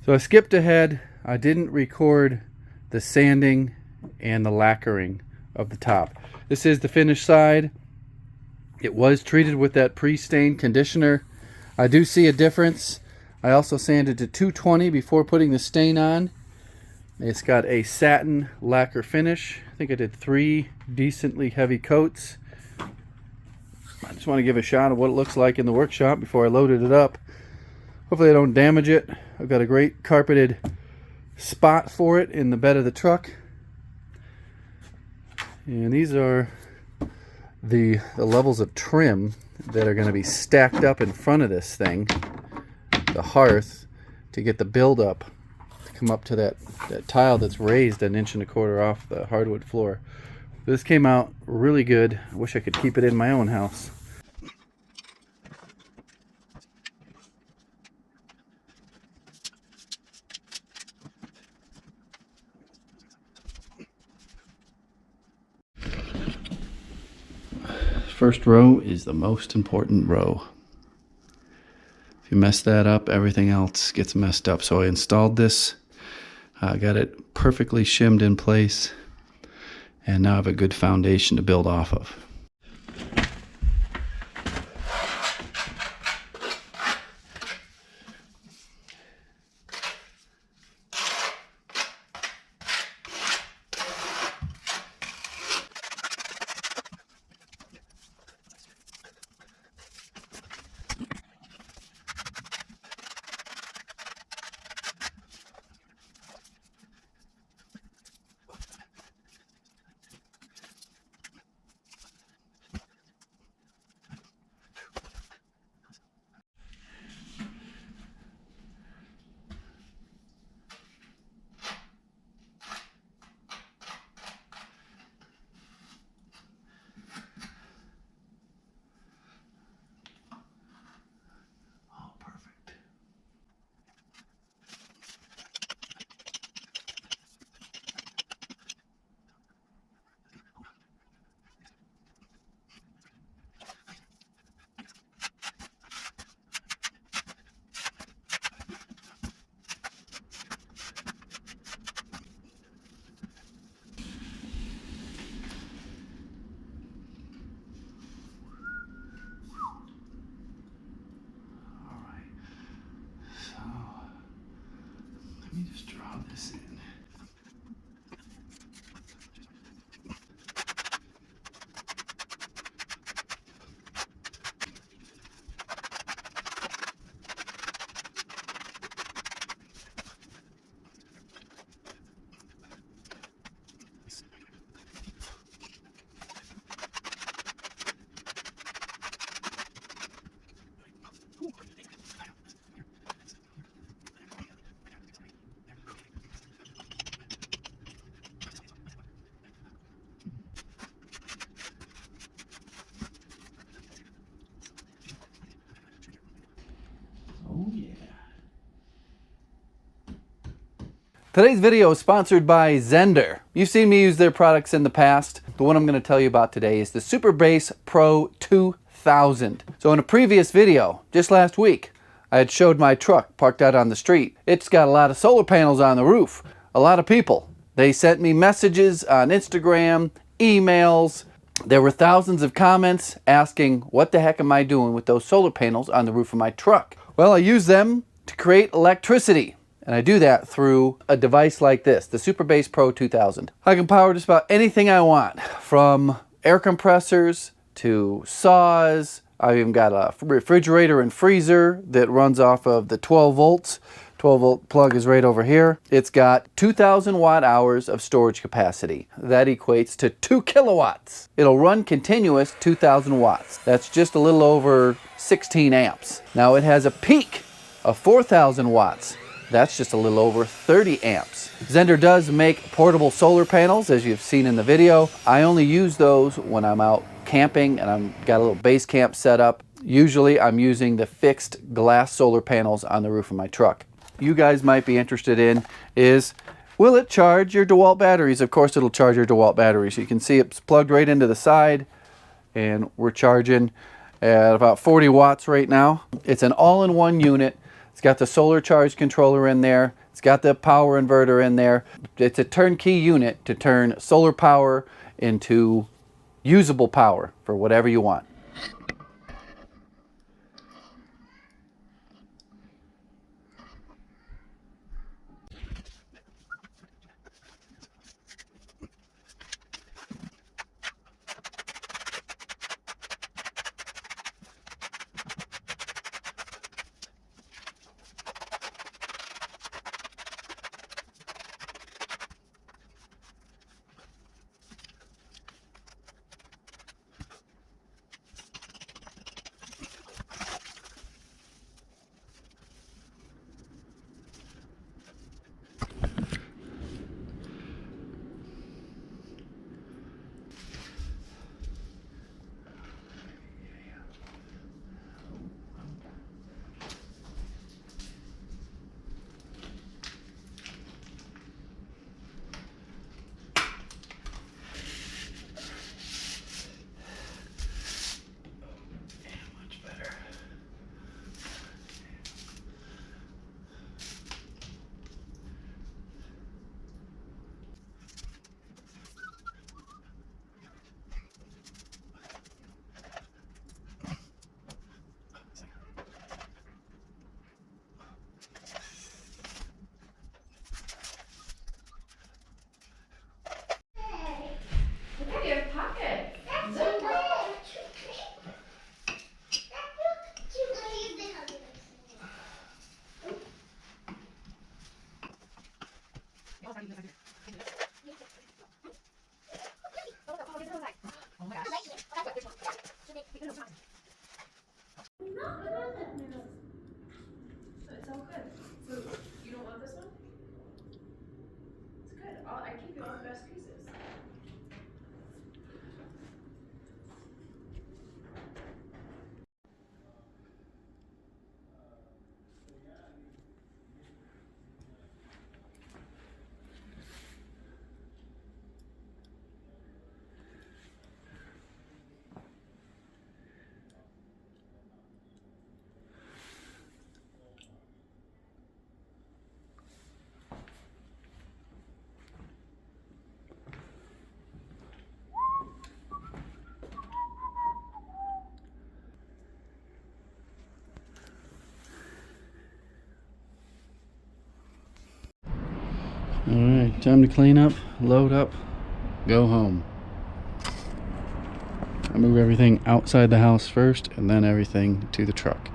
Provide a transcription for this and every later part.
So I skipped ahead. I didn't record the sanding and the lacquering of the top. This is the finished side. It was treated with that pre-stain conditioner. I do see a difference. I also sanded to 220 before putting the stain on. It's got a satin lacquer finish. I think I did 3 decently heavy coats. I just want to give a shot of what it looks like in the workshop before I loaded it up. Hopefully I don't damage it. I've got a great carpeted spot for it in the bed of the truck. And these are the levels of trim that are going to be stacked up in front of this thing, the hearth, to get the buildup to come up to that tile that's raised 1.25 inches off the hardwood floor. This came out really good. I wish I could keep it in my own house. First row is the most important row. If you mess that up, everything else gets messed up. So I installed this, got it perfectly shimmed in place, and now I have a good foundation to build off of. Let me just draw this in. Today's video is sponsored by Zender. You've seen me use their products in the past. The one I'm going to tell you about today is the Superbase Pro 2000. So in a previous video, just last week, I had showed my truck parked out on the street. It's got a lot of solar panels on the roof. A lot of people. They sent me messages on Instagram, emails. There were thousands of comments asking, what the heck am I doing with those solar panels on the roof of my truck? Well, I use them to create electricity. And I do that through a device like this, the Superbase Pro 2000. I can power just about anything I want, from air compressors to saws. I've even got a refrigerator and freezer that runs off of the 12 volts. 12 volt plug is right over here. It's got 2,000 watt hours of storage capacity. That equates to 2 kilowatts. It'll run continuous 2,000 watts. That's just a little over 16 amps. Now it has a peak of 4,000 watts. That's just a little over 30 amps. Zender does make portable solar panels, as you've seen in the video. I only use those when I'm out camping and I've got a little base camp set up. Usually I'm using the fixed glass solar panels on the roof of my truck. You guys might be interested in is, will it charge your DeWalt batteries? Of course it'll charge your DeWalt batteries. You can see it's plugged right into the side, and we're charging at about 40 watts right now. It's an all-in-one unit It's got the solar charge controller in there. It's got the power inverter in there. It's a turnkey unit to turn solar power into usable power for whatever you want. It's all good. So you don't want this one? It's good. I keep you all the best pieces. All right, time to clean up, load up, go home. I move everything outside the house first and then everything to the truck.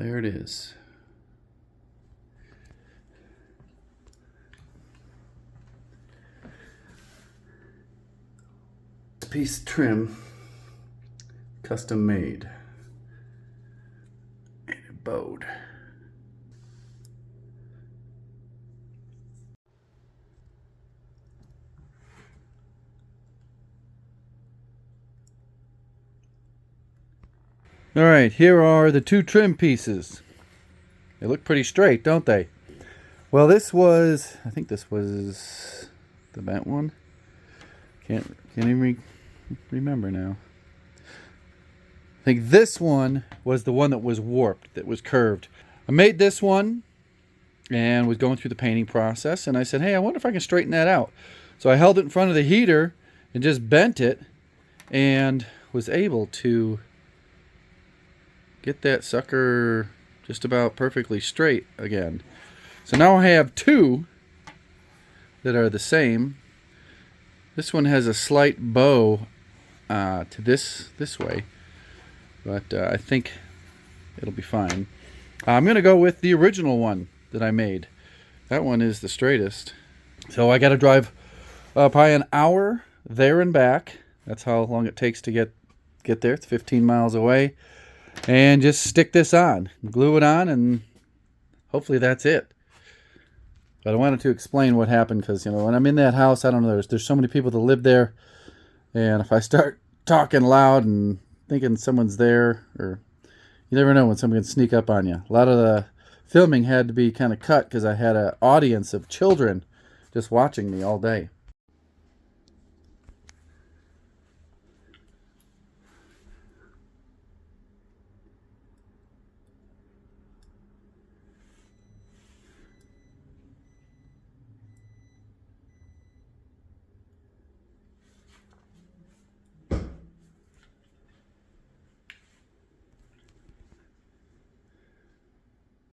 there it is. Piece trim, custom made, and a bowed. All right, here are the two trim pieces. They look pretty straight, don't they? Well, this was, I think this was the bent one. Can't even remember now. I think this one was the one that was warped, that was curved. I made this one and was going through the painting process, and I said, hey, I wonder if I can straighten that out. So I held it in front of the heater and just bent it and was able to get that sucker just about perfectly straight again. So now I have two that are the same. This one has a slight bow to this way, but I think it'll be fine. I'm going to go with the original one that I made. That one is the straightest. So I got to drive probably an hour there and back. That's how long it takes to get there. It's 15 miles away. And just stick this on, glue it on, and hopefully that's it. But I wanted to explain what happened because, you know, when I'm in that house, I don't know, there's so many people that live there, and if I start talking loud and thinking someone's there, or you never know when someone can sneak up on you. A lot of the filming had to be kind of cut because I had an audience of children just watching me all day.